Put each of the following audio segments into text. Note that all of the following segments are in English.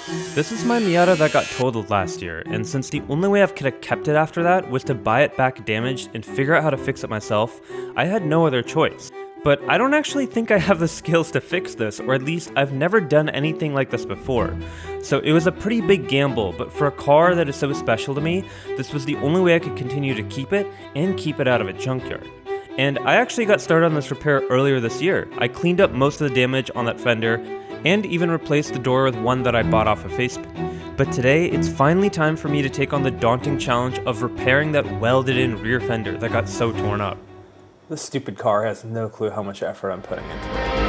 This is my Miata that got totaled last year, and since the only way I could have kept it after that was to buy it back damaged and figure out how to fix it myself, I had no other choice. But I don't actually think I have the skills to fix this, or at least I've never done anything like this before. So it was a pretty big gamble, but for a car that is so special to me, this was the only way I could continue to keep it and keep it out of a junkyard. And I actually got started on this repair earlier this year. I cleaned up most of the damage on that fender and even replaced the door with one that I bought off of Facebook. But today, it's finally time for me to take on the daunting challenge of repairing that welded-in rear fender that got so torn up. This stupid car has no clue how much effort I'm putting into it.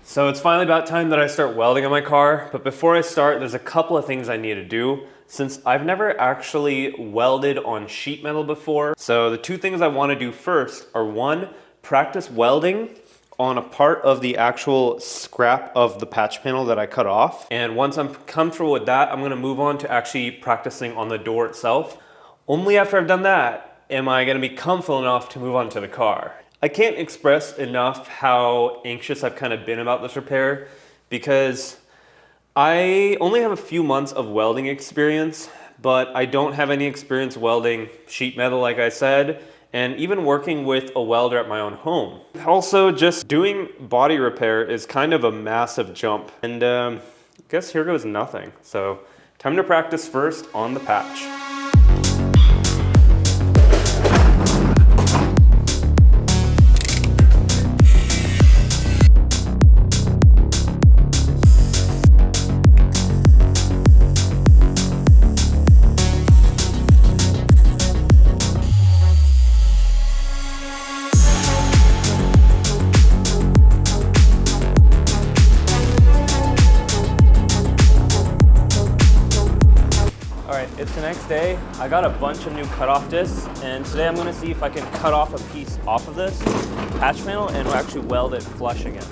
So it's finally about time that I start welding on my car, but before I start, there's a couple of things I need to do since I've never actually welded on sheet metal before. So the two things I want to do first are one, practice welding on a part of the actual scrap of the patch panel that I cut off. And once I'm comfortable with that, I'm going to move on to actually practicing on the door itself. Only after I've done that am I going to be comfortable enough to move on to the car. I can't express enough how anxious I've kind of been about this repair because I only have a few months of welding experience, but I don't have any experience welding sheet metal, like I said, and even working with a welder at my own home. Also, just doing body repair is kind of a massive jump, and I guess here goes nothing. So, time to practice first on the patch. It's the next day. I got a bunch of new cutoff discs, and today I'm going to see if I can cut off a piece off of this patch panel and actually weld it flush again.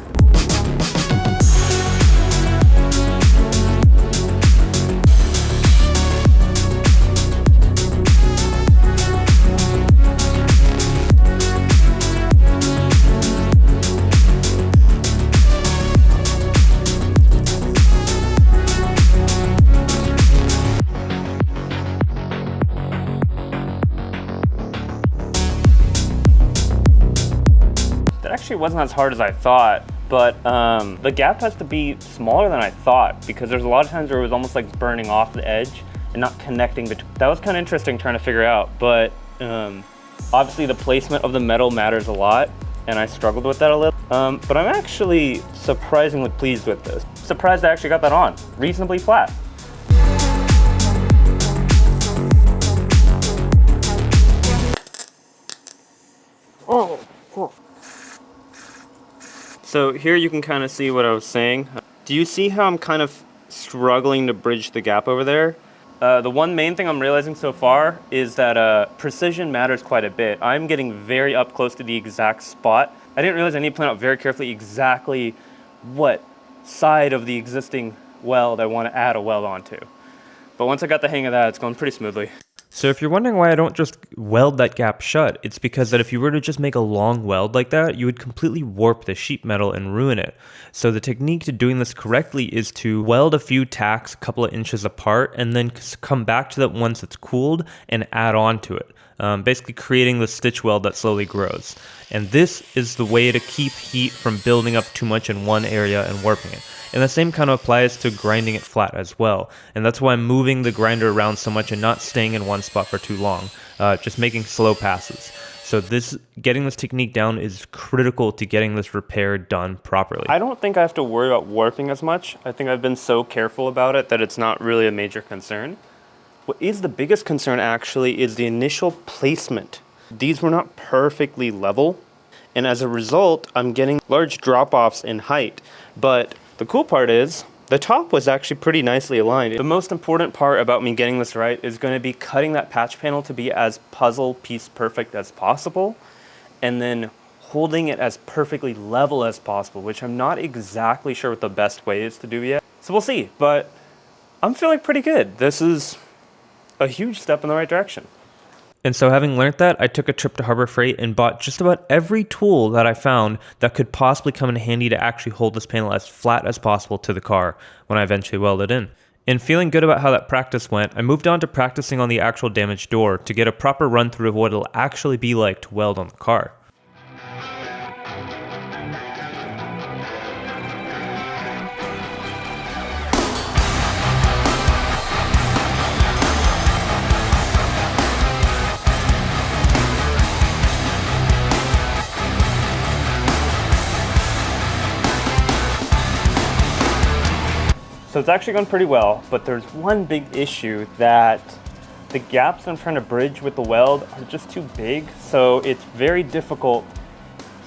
Actually wasn't as hard as I thought, but the gap has to be smaller than I thought because there's a lot of times where it was almost like burning off the edge and not connecting between. That was kind of interesting trying to figure out, but obviously the placement of the metal matters a lot and I struggled with that a little, but I'm actually surprisingly pleased with this. Surprised I actually got that on reasonably flat. So here you can kind of see what I was saying. Do you see how I'm kind of struggling to bridge the gap over there? The one main thing I'm realizing so far is that precision matters quite a bit. I'm getting very up close to the exact spot. I didn't realize I need to plan out very carefully exactly what side of the existing weld I want to add a weld onto. But once I got the hang of that, it's going pretty smoothly. So if you're wondering why I don't just weld that gap shut, it's because that if you were to just make a long weld like that, you would completely warp the sheet metal and ruin it. So the technique to doing this correctly is to weld a few tacks a couple of inches apart and then come back to that once it's cooled and add on to it. Basically creating the stitch weld that slowly grows. And this is the way to keep heat from building up too much in one area and warping it. And the same kind of applies to grinding it flat as well. And that's why I'm moving the grinder around so much and not staying in one spot for too long, just making slow passes. So getting this technique down is critical to getting this repair done properly. I don't think I have to worry about warping as much. I think I've been so careful about it that it's not really a major concern. What is the biggest concern actually is the initial placement. These were not perfectly level, and as a result, I'm getting large drop-offs in height. But the cool part is, the top was actually pretty nicely aligned. The most important part about me getting this right is going to be cutting that patch panel to be as puzzle piece perfect as possible, and then holding it as perfectly level as possible, which I'm not exactly sure what the best way is to do yet. So So we'll see, but I'm feeling pretty good. This is a huge step in the right direction. And so having learned that, I took a trip to Harbor Freight and bought just about every tool that I found that could possibly come in handy to actually hold this panel as flat as possible to the car when I eventually welded in. And feeling good about how that practice went, I moved on to practicing on the actual damaged door to get a proper run through of what it'll actually be like to weld on the car. So it's actually gone pretty well, but there's one big issue that the gaps I'm trying to bridge with the weld are just too big, so it's very difficult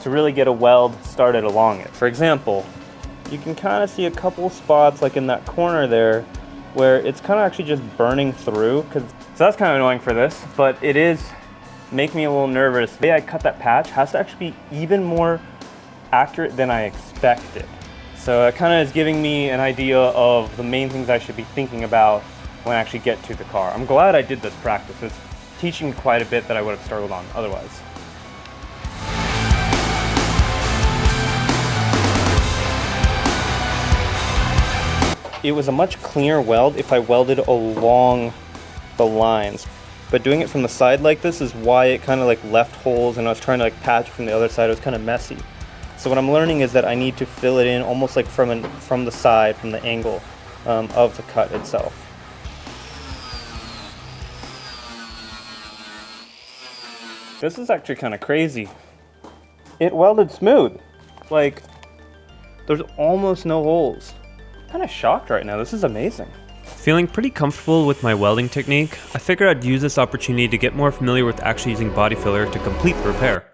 to really get a weld started along it. For example, you can kind of see a couple spots like in that corner there where it's kind of actually just burning through, so that's kind of annoying for this, but it is making me a little nervous. The way I cut that patch has to actually be even more accurate than I expected. So it kind of is giving me an idea of the main things I should be thinking about when I actually get to the car. I'm glad I did this practice. It's teaching me quite a bit that I would have struggled on otherwise. It was a much cleaner weld if I welded along the lines. But doing it from the side like this is why it kind of like left holes, and I was trying to like patch from the other side. It was kind of messy. So what I'm learning is that I need to fill it in almost like from the side, from the angle of the cut itself. This is actually kind of crazy. It welded smooth. Like, there's almost no holes. I'm kind of shocked right now. This is amazing. Feeling pretty comfortable with my welding technique, I figured I'd use this opportunity to get more familiar with actually using body filler to complete the repair.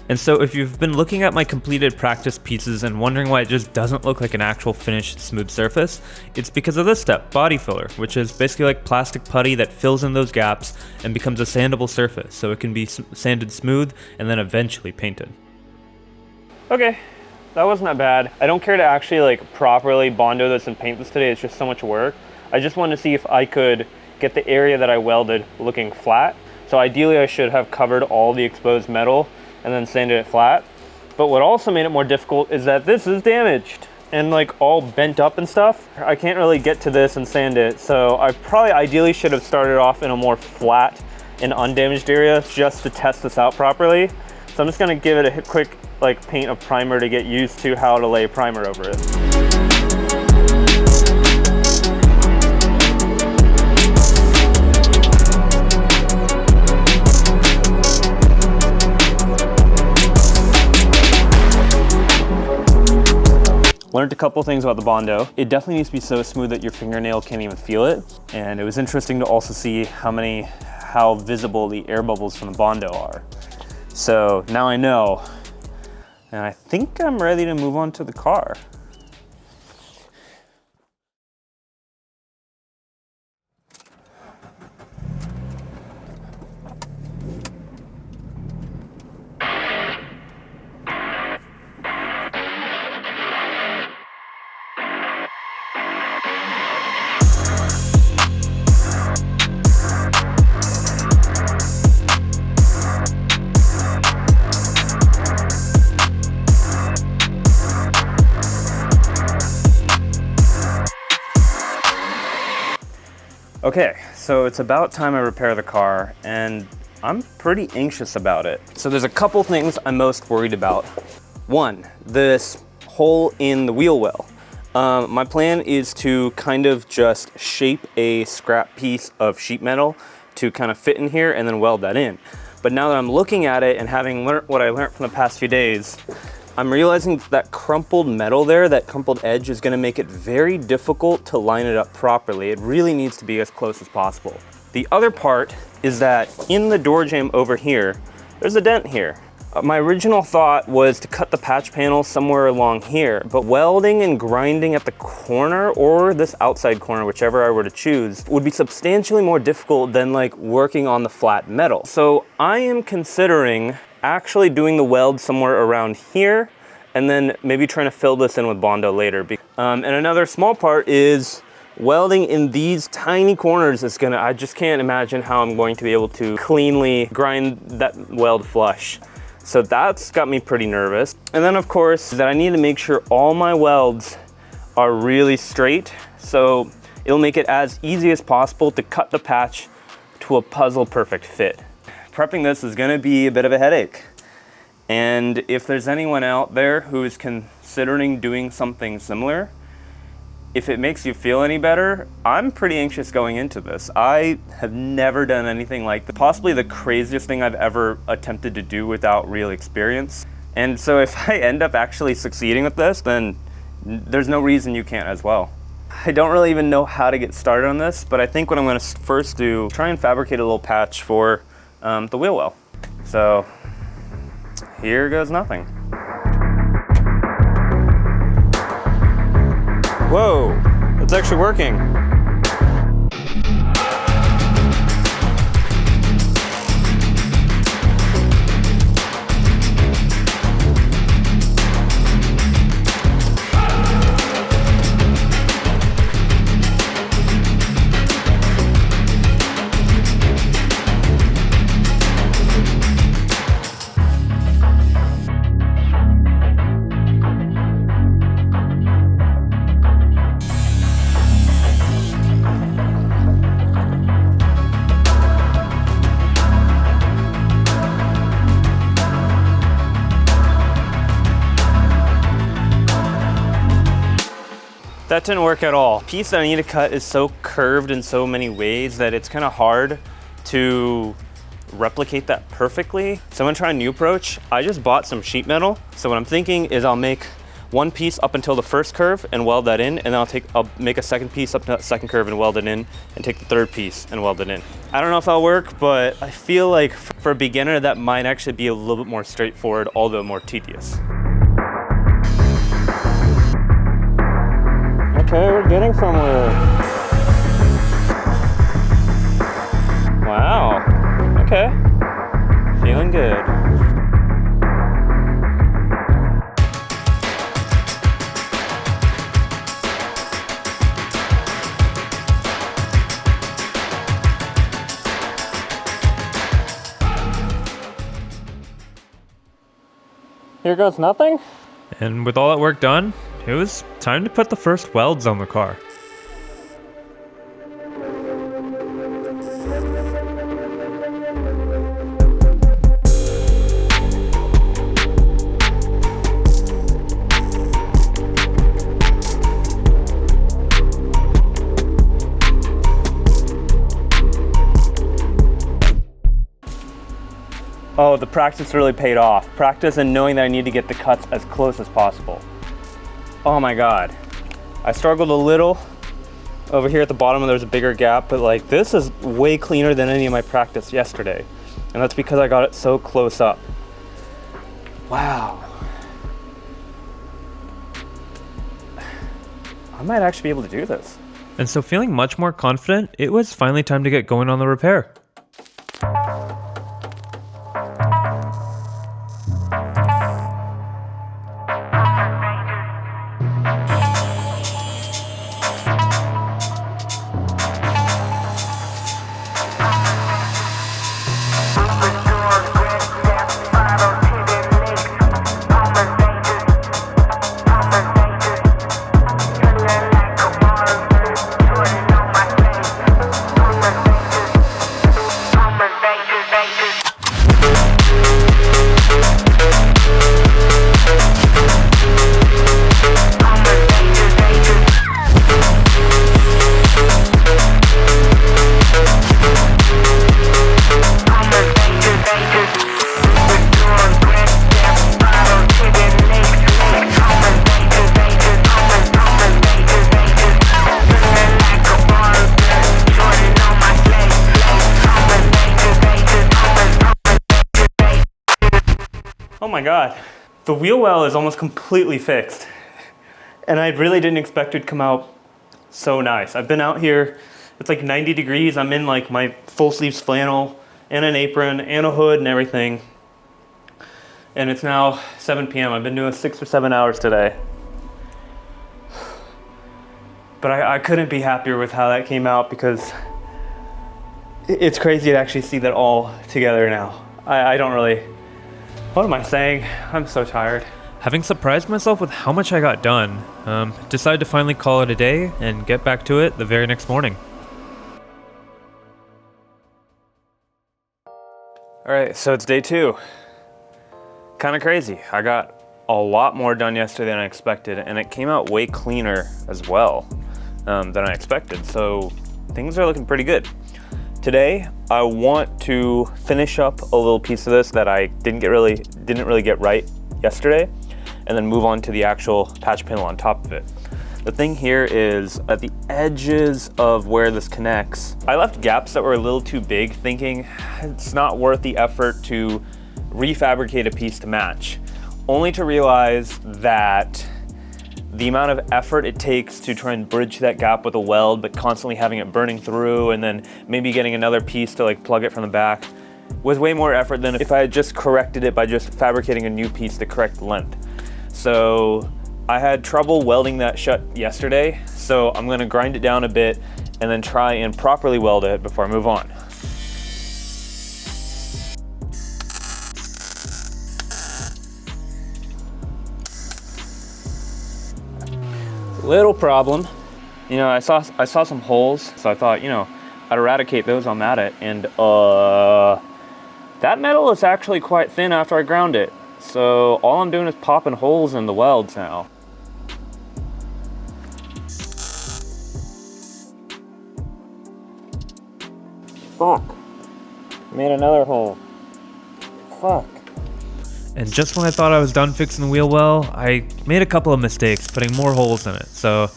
And so if you've been looking at my completed practice pieces and wondering why it just doesn't look like an actual finished smooth surface, it's because of this step, body filler, which is basically like plastic putty that fills in those gaps and becomes a sandable surface, so it can be sanded smooth and then eventually painted. Okay, that wasn't that bad. I don't care to actually like properly Bondo this and paint this today. It's just so much work. I just wanted to see if I could get the area that I welded looking flat. So ideally I should have covered all the exposed metal and then sanded it flat. But what also made it more difficult is that this is damaged and like all bent up and stuff. I can't really get to this and sand it, so I probably ideally should have started off in a more flat and undamaged area just to test this out properly. So I'm just gonna give it a quick like paint of primer to get used to how to lay primer over it. Learned a couple things about the Bondo. It definitely needs to be so smooth that your fingernail can't even feel it. And it was interesting to also see how visible the air bubbles from the Bondo are. So now I know, and I think I'm ready to move on to the car. Okay, so it's about time I repair the car, and I'm pretty anxious about it. So there's a couple things I'm most worried about. One, this hole in the wheel well. My plan is to kind of just shape a scrap piece of sheet metal to kind of fit in here and then weld that in. But now that I'm looking at it and having learned what I learned from the past few days, I'm realizing that crumpled metal there, that crumpled edge, is gonna make it very difficult to line it up properly. It really needs to be as close as possible. The other part is that in the door jamb over here, there's a dent here. My original thought was to cut the patch panel somewhere along here, but welding and grinding at the corner or this outside corner, whichever I were to choose, would be substantially more difficult than like working on the flat metal. So I am considering actually doing the weld somewhere around here and then maybe trying to fill this in with Bondo later. And another small part is welding in these tiny corners is I just can't imagine how I'm going to be able to cleanly grind that weld flush. So that's got me pretty nervous. And then of course that I need to make sure all my welds are really straight. So it'll make it as easy as possible to cut the patch to a puzzle perfect fit. Prepping this is gonna be a bit of a headache. And if there's anyone out there who is considering doing something similar, if it makes you feel any better, I'm pretty anxious going into this. I have never done anything like this. Possibly the craziest thing I've ever attempted to do without real experience. And so if I end up actually succeeding with this, then there's no reason you can't as well. I don't really even know how to get started on this, but I think what I'm gonna first do, try and fabricate a little patch for the wheel well. So here goes nothing. Whoa, it's actually working. That didn't work at all. The piece that I need to cut is so curved in so many ways that it's kind of hard to replicate that perfectly. So I'm gonna try a new approach. I just bought some sheet metal. So what I'm thinking is I'll make one piece up until the first curve and weld that in, and then I'll make a second piece up to that second curve and weld it in, and take the third piece and weld it in. I don't know if that'll work, but I feel like for a beginner that might actually be a little bit more straightforward, although more tedious. Okay, we're getting somewhere. Wow, okay, feeling good. Here goes nothing. And with all that work done, it was time to put the first welds on the car. Oh, the practice really paid off. Practice and knowing that I need to get the cuts as close as possible. Oh my God. I struggled a little over here at the bottom, and there's a bigger gap, but like this is way cleaner than any of my practice yesterday. And that's because I got it so close up. Wow. I might actually be able to do this. And so feeling much more confident, it was finally time to get going on the repair. Oh my God. The wheel well is almost completely fixed. And I really didn't expect it to come out so nice. I've been out here, it's like 90 degrees. I'm in like my full sleeves flannel and an apron and a hood and everything. And it's now 7 p.m. I've been doing 6 or 7 hours today. But I couldn't be happier with how that came out, because it's crazy to actually see that all together now. I don't really, what am I saying? I'm so tired. Having surprised myself with how much I got done, decided to finally call it a day and get back to it the very next morning. All right, so it's day 2. Kind of crazy. I got a lot more done yesterday than I expected, and it came out way cleaner as well than I expected. So things are looking pretty good. Today, I want to finish up a little piece of this that I didn't really get right yesterday, and then move on to the actual patch panel on top of it. The thing here is at the edges of where this connects, I left gaps that were a little too big, thinking it's not worth the effort to refabricate a piece to match, only to realize that the amount of effort it takes to try and bridge that gap with a weld, but constantly having it burning through, and then maybe getting another piece to like plug it from the back, was way more effort than if I had just corrected it by just fabricating a new piece to correct the length. So I had trouble welding that shut yesterday, so I'm gonna grind it down a bit and then try and properly weld it before I move on. Little problem, you know, I saw some holes, so I thought, you know, I'd eradicate those on it, and that metal is actually quite thin after I ground it. So all I'm doing is popping holes in the welds now. Fuck. Made another hole. Fuck. And just when I thought I was done fixing the wheel well, I made a couple of mistakes, putting more holes in it. So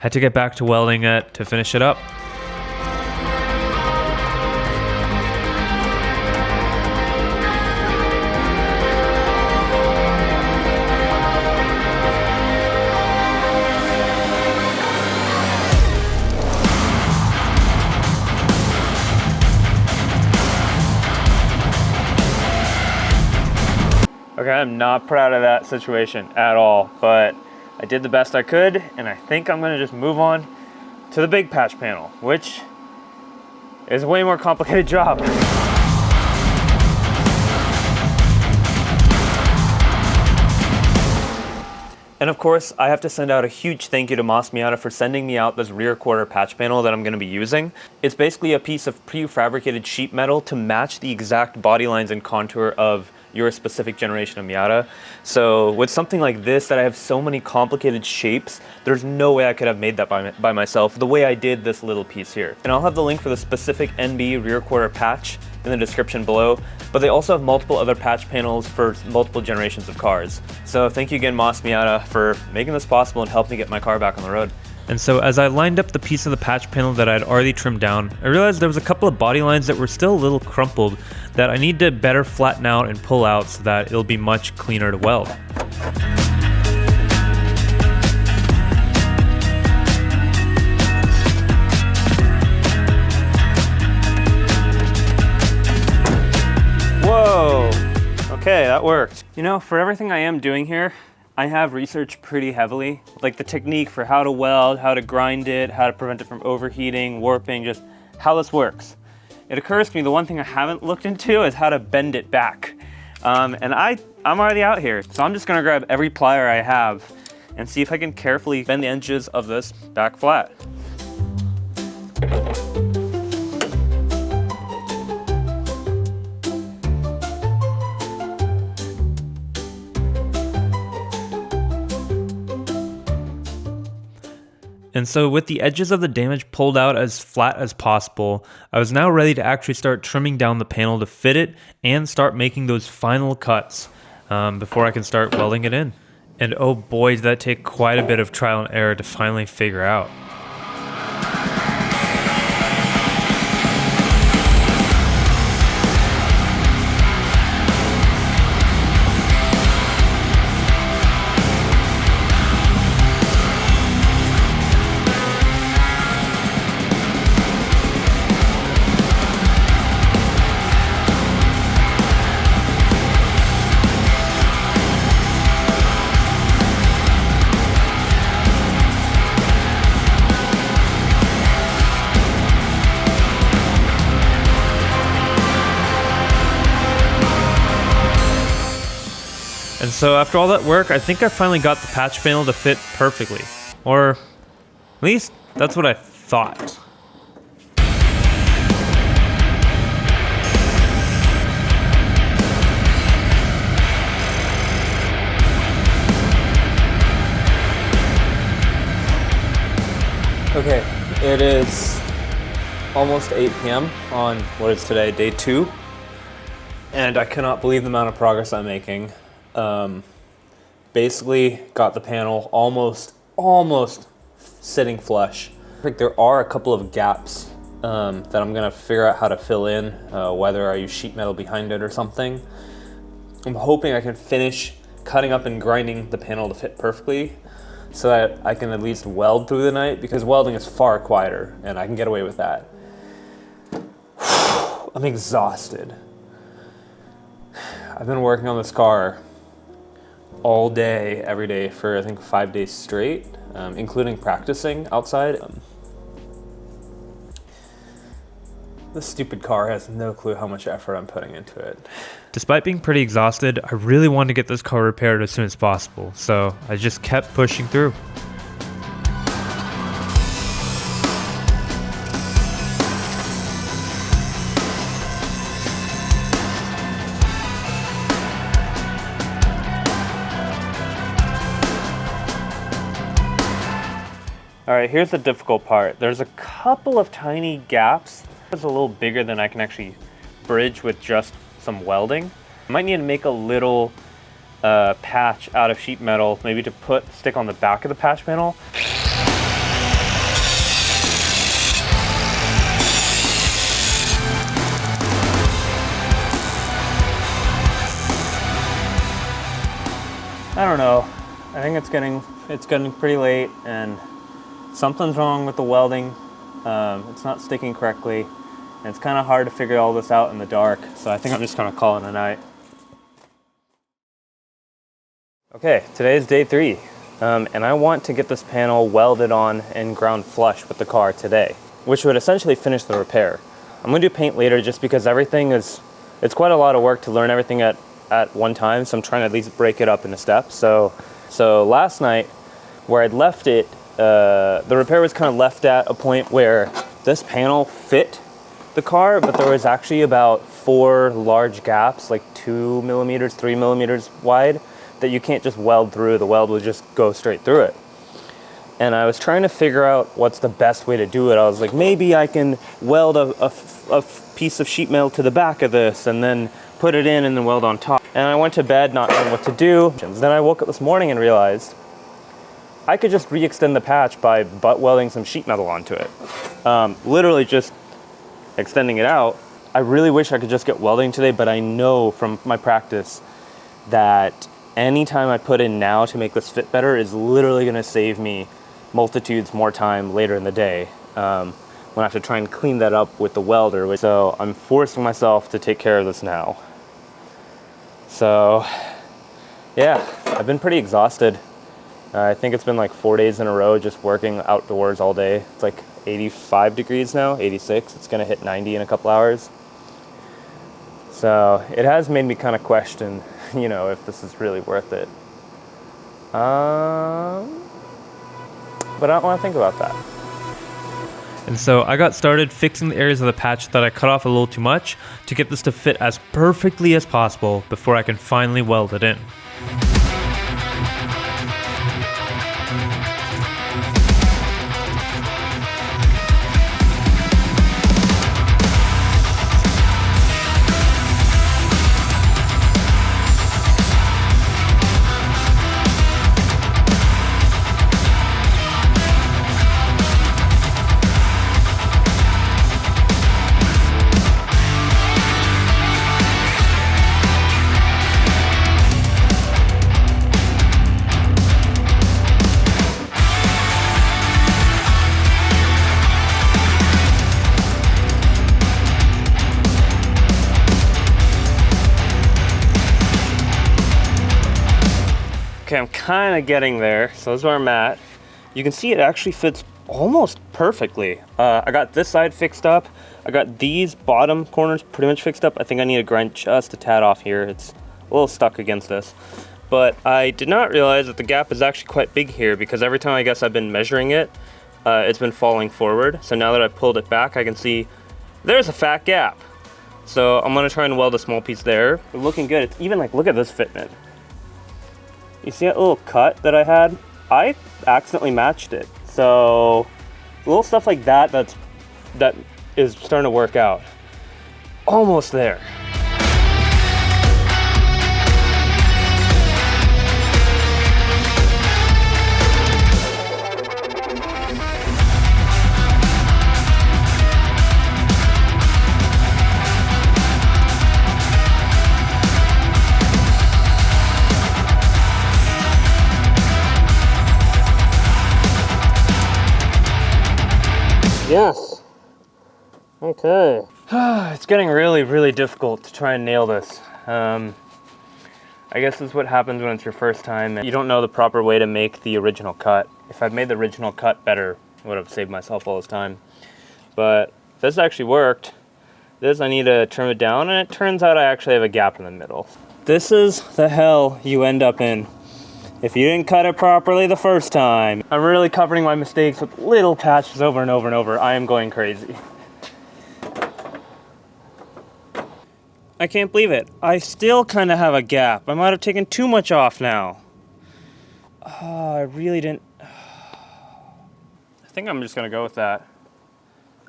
had to get back to welding it to finish it up. Okay, I'm not proud of that situation at all, but I did the best I could, and I think I'm gonna just move on to the big patch panel, which is a way more complicated job. And of course, I have to send out a huge thank you to Mas Miata for sending me out this rear quarter patch panel that I'm going to be using. It's basically a piece of prefabricated sheet metal to match the exact body lines and contour of your specific generation of Miata. So with something like this that I have so many complicated shapes, there's no way I could have made that by myself the way I did this little piece here. And I'll have the link for the specific NB rear quarter patch in the description below, but they also have multiple other patch panels for multiple generations of cars. So thank you again, Mas Miata, for making this possible and helping me get my car back on the road. And so as I lined up the piece of the patch panel that I'd already trimmed down, I realized there was a couple of body lines that were still a little crumpled that I need to better flatten out and pull out so that it'll be much cleaner to weld. Whoa, okay, that worked. You know, for everything I am doing here, I have researched pretty heavily, like the technique for how to weld, how to grind it, how to prevent it from overheating, warping, just how this works. It occurs to me the one thing I haven't looked into is how to bend it back. And I'm already out here, so I'm just gonna grab every plier I have and see if I can carefully bend the edges of this back flat. And so with the edges of the damage pulled out as flat as possible, I was now ready to actually start trimming down the panel to fit it and start making those final cuts before I can start welding it in. And oh boy, did that take quite a bit of trial and error to finally figure out. And so after all that work, I think I finally got the patch panel to fit perfectly. Or at least that's what I thought. Okay, it is almost 8 p.m. on what is today, day 2. And I cannot believe the amount of progress I'm making. Basically got the panel almost sitting flush. I think there are a couple of gaps that I'm gonna figure out how to fill in, whether I use sheet metal behind it or something. I'm hoping I can finish cutting up and grinding the panel to fit perfectly so that I can at least weld through the night, because welding is far quieter and I can get away with that. I'm exhausted. I've been working on this car all day, every day for I think 5 days straight, including practicing outside. This stupid car has no clue how much effort I'm putting into it. Despite being pretty exhausted, I really wanted to get this car repaired as soon as possible, so I just kept pushing through. All right, here's the difficult part. There's a couple of tiny gaps. It's a little bigger than I can actually bridge with just some welding. I might need to make a little patch out of sheet metal, maybe to stick on the back of the patch panel. I don't know. I think it's getting pretty late and something's wrong with the welding. It's not sticking correctly, and it's kind of hard to figure all this out in the dark, so I think I'm just gonna call it a night. Okay, today is day 3, and I want to get this panel welded on and ground flush with the car today, which would essentially finish the repair. I'm gonna do paint later just because it's quite a lot of work to learn everything at one time, so I'm trying to at least break it up into steps. So last night, where I'd left it, the repair was kind of left at a point where this panel fit the car, but there was actually about 4 large gaps, like 2 millimeters, 3 millimeters wide, that you can't just weld through. The weld would just go straight through it. And I was trying to figure out what's the best way to do it. I was like, maybe I can weld a piece of sheet metal to the back of this and then put it in and then weld on top. And I went to bed not knowing what to do. Then I woke up this morning and realized I could just re-extend the patch by butt welding some sheet metal onto it. Literally just extending it out. I really wish I could just get welding today, but I know from my practice that any time I put in now to make this fit better is literally gonna save me multitudes more time later in the day when I have to try and clean that up with the welder. So I'm forcing myself to take care of this now. So yeah, I've been pretty exhausted. I think it's been like 4 days in a row just working outdoors all day. It's like 85 degrees now, 86. It's gonna hit 90 in a couple hours. So it has made me kind of question, if this is really worth it. But I don't want to think about that. And so I got started fixing the areas of the patch that I cut off a little too much to get this to fit as perfectly as possible before I can finally weld it in. Okay, I'm kind of getting there. So this is where I'm at. You can see it actually fits almost perfectly. I got this side fixed up. I got these bottom corners pretty much fixed up. I think I need to grind just a tad off here. It's a little stuck against this. But I did not realize that the gap is actually quite big here, because every time I guess I've been measuring it, it's been falling forward. So now that I've pulled it back, I can see there's a fat gap. So I'm gonna try and weld a small piece there. It's looking good. It's even like, look at this fitment. You see that little cut that I had? I accidentally matched it. So little stuff like that, that is starting to work out. Almost there. Yes. Okay. It's getting really, really difficult to try and nail this. I guess this is what happens when it's your first time and you don't know the proper way to make the original cut. If I'd made the original cut better, I would have saved myself all this time. But this actually worked. This, I need to trim it down, and it turns out I actually have a gap in the middle. This is the hell you end up in if you didn't cut it properly the first time. I'm really covering my mistakes with little patches over and over and over. I am going crazy. I can't believe it. I still kind of have a gap. I might have taken too much off now. I really didn't. I think I'm just gonna go with that.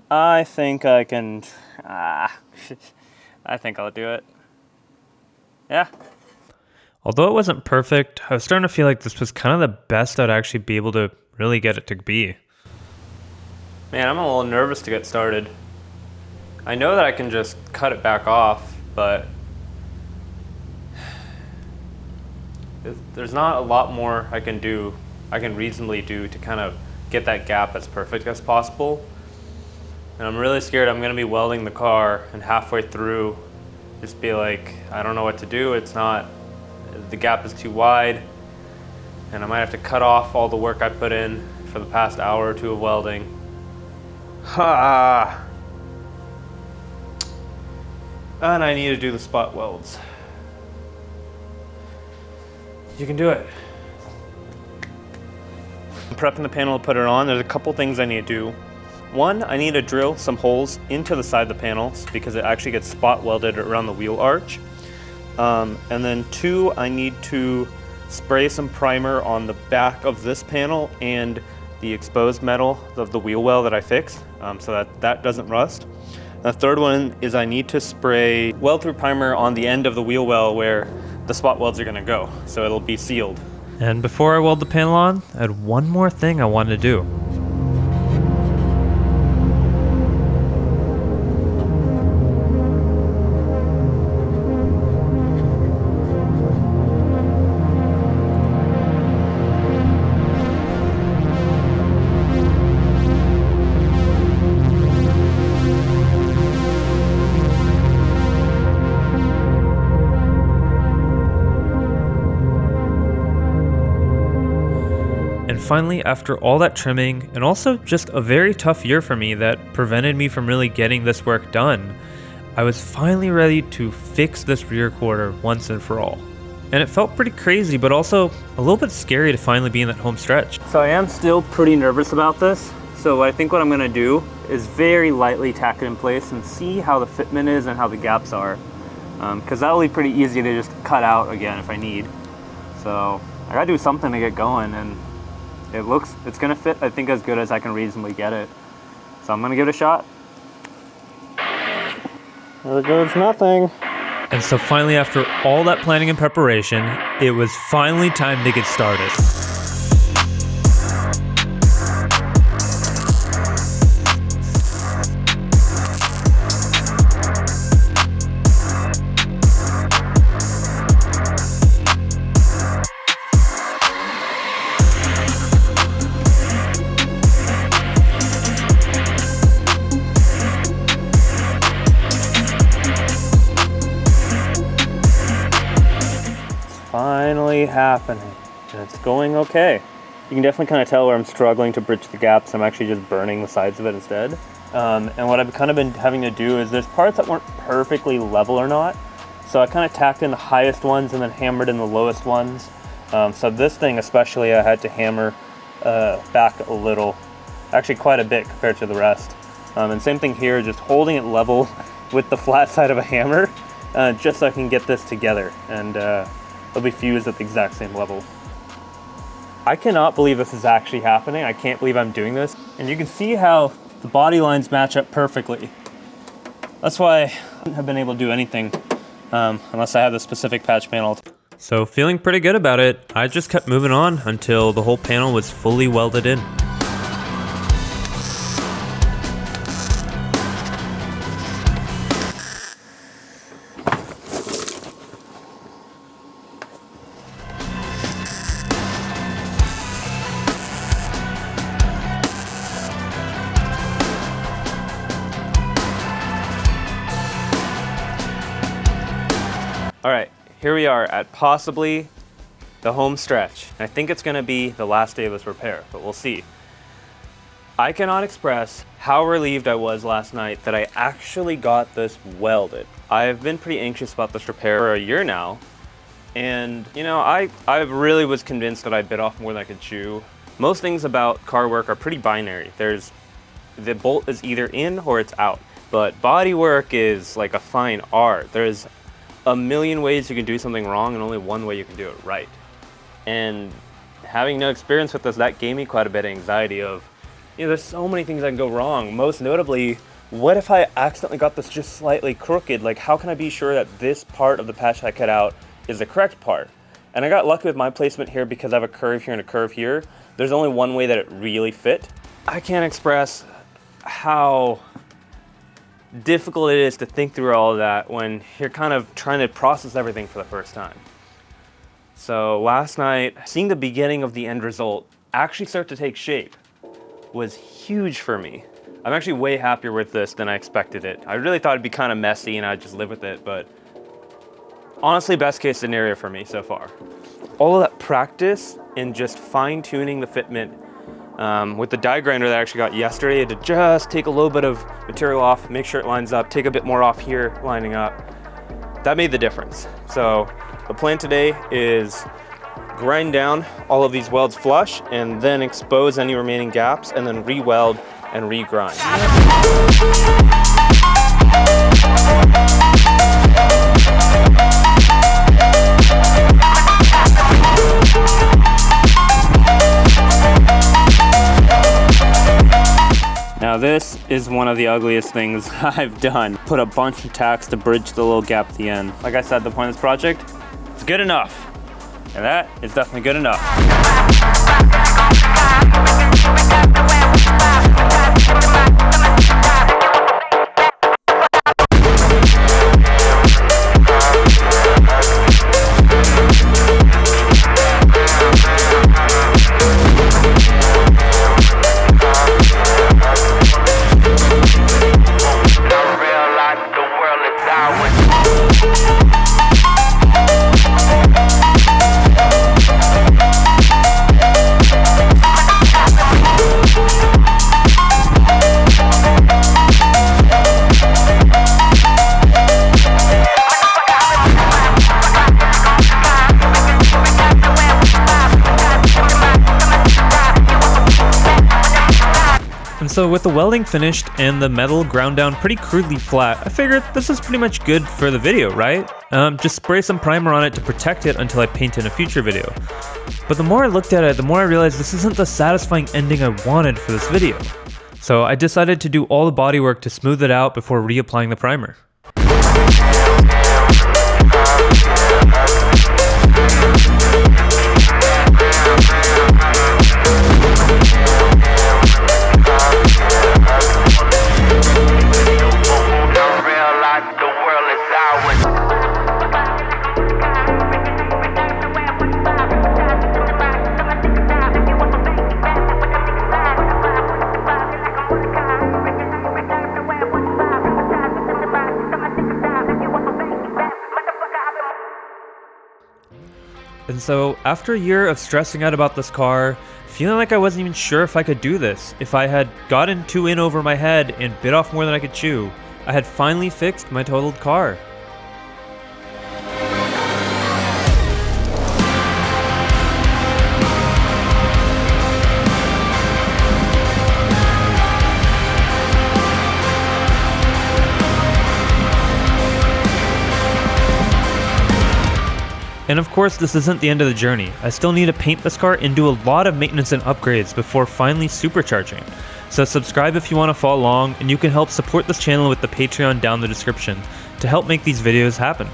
I think I can, I think I'll do it. Yeah. Although it wasn't perfect, I was starting to feel like this was kind of the best I'd actually be able to really get it to be. Man, I'm a little nervous to get started. I know that I can just cut it back off, but there's not a lot more I can reasonably do to kind of get that gap as perfect as possible. And I'm really scared I'm gonna be welding the car and halfway through just be like, I don't know what to do. The gap is too wide, and I might have to cut off all the work I put in for the past hour or two of welding. Ha! And I need to do the spot welds. You can do it. I'm prepping the panel to put it on. There's a couple things I need to do. One, I need to drill some holes into the side of the panels because it actually gets spot welded around the wheel arch. And then two, I need to spray some primer on the back of this panel and the exposed metal of the wheel well that I fixed, so that doesn't rust. And the third one is I need to spray weld-through primer on the end of the wheel well where the spot welds are gonna go, so it'll be sealed. And before I weld the panel on, I had one more thing I wanted to do. And finally, after all that trimming, and also just a very tough year for me that prevented me from really getting this work done, I was finally ready to fix this rear quarter once and for all. And it felt pretty crazy, but also a little bit scary to finally be in that home stretch. So I am still pretty nervous about this. So I think what I'm gonna do is very lightly tack it in place and see how the fitment is and how the gaps are. Because that'll be pretty easy to just cut out again if I need. So I gotta do something to get going, and it's gonna fit, I think, as good as I can reasonably get it. So I'm gonna give it a shot. There goes nothing. And so finally, after all that planning and preparation, it was finally time to get started. Finally happening, and it's going okay. You can definitely kind of tell where I'm struggling to bridge the gaps. I'm actually just burning the sides of it instead. And what I've kind of been having to do is there's parts that weren't perfectly level or not. So I kind of tacked in the highest ones and then hammered in the lowest ones. So this thing especially, I had to hammer back a little, actually quite a bit compared to the rest. And same thing here, just holding it level with the flat side of a hammer, just so I can get this together, and it'll be fused at the exact same level. I cannot believe this is actually happening. I can't believe I'm doing this. And you can see how the body lines match up perfectly. That's why I haven't have been able to do anything unless I have the specific patch panel. So feeling pretty good about it, I just kept moving on until the whole panel was fully welded in. All right, here we are at possibly the home stretch. I think it's gonna be the last day of this repair, but we'll see. I cannot express how relieved I was last night that I actually got this welded. I've been pretty anxious about this repair for a year now, and you know, I really was convinced that I bit off more than I could chew. Most things about car work are pretty binary. The bolt is either in or it's out, but body work is like a fine art. There's a million ways you can do something wrong and only one way you can do it right. And having no experience with this, that gave me quite a bit of anxiety of, you know, there's so many things that can go wrong. Most notably, what if I accidentally got this just slightly crooked? Like, how can I be sure that this part of the patch I cut out is the correct part? And I got lucky with my placement here because I have a curve here and a curve here. There's only one way that it really fit. I can't express how difficult it is to think through all of that when you're kind of trying to process everything for the first time. So last night, seeing the beginning of the end result actually start to take shape was huge for me. I'm actually way happier with this than I expected it. I really thought it'd be kind of messy and I'd just live with it, but honestly, best case scenario for me so far. All of that practice and just fine tuning the fitment with the die grinder that I actually got yesterday, I had to just take a little bit of material off, make sure it lines up, take a bit more off here, lining up. That made the difference. So the plan today is grind down all of these welds flush and then expose any remaining gaps and then re-weld and re-grind. Now this is one of the ugliest things I've done. Put a bunch of tacks to bridge the little gap at the end. Like I said, the point of this project is good enough. And that is definitely good enough. So with the welding finished and the metal ground down pretty crudely flat, I figured this is pretty much good for the video, right? Just spray some primer on it to protect it until I paint in a future video. But the more I looked at it, the more I realized this isn't the satisfying ending I wanted for this video. So I decided to do all the body work to smooth it out before reapplying the primer. And so, after a year of stressing out about this car, feeling like I wasn't even sure if I could do this, if I had gotten too in over my head and bit off more than I could chew, I had finally fixed my totaled car. And of course, this isn't the end of the journey. I still need to paint this car and do a lot of maintenance and upgrades before finally supercharging. So subscribe if you want to follow along, and you can help support this channel with the Patreon down the description to help make these videos happen.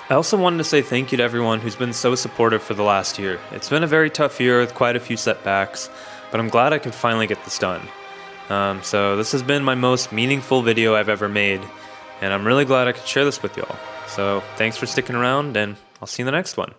I also wanted to say thank you to everyone who's been so supportive for the last year. It's been a very tough year with quite a few setbacks, but I'm glad I could finally get this done. So this has been my most meaningful video I've ever made, and I'm really glad I could share this with y'all. So thanks for sticking around, and I'll see you in the next one.